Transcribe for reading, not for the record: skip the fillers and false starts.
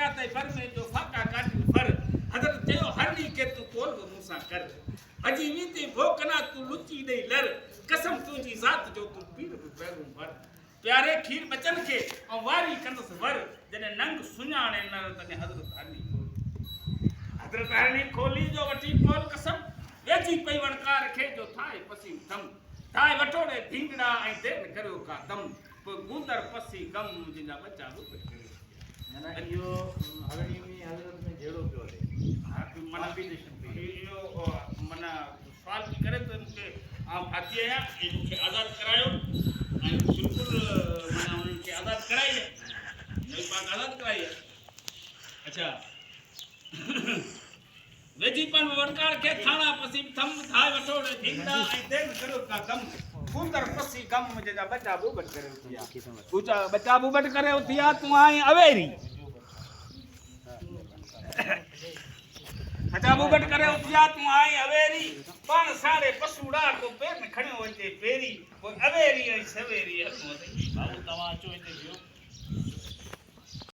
फकाते फर में जो फाका काटी फर हजरत चयो हरनी के तू कोल मूसा कर अजी वीती भोकना तू लुची दे लर कसम तुजी जात जो तू पीर पैरू भर प्यारे खीर बचन के और वारी कंदस वर जने नंग सुञाणे न तने हजरत हरनी खोली जो वठी कोल कसम वेची पई वणकार खे जो थाए पसी थम थाए वठोड़े ढींगड़ा ऐं देन करियो का दम गुंदर पसी गम जिंदा बच्चा बुत ना यो हरणी में हजरत में जेड़ो पियो है मना यो मना सवाल भी करे तो इनके आप फाती है इनके आजाद करायो बिल्कुल मना उनके आजाद कराइए नई बात आजाद कराइए अच्छा वेजीपन वणकार के थाना पसी थम थाए वठोड़े ढींगड़ा ऐं देन करियो का दम गुंदर पसी गम जिंदा बच्चा बुबट करे उथिया पूछा बच्चा बुबट करे उथिया तू आई अवेरी बच्चा बुबट करे उथिया तू आई अवेरी पण सारे पसुड़ा को पेर में खणो वचे पेरी वो अवेरी ऐं सवेरी हलो बाबू तवा अचो हिते बियो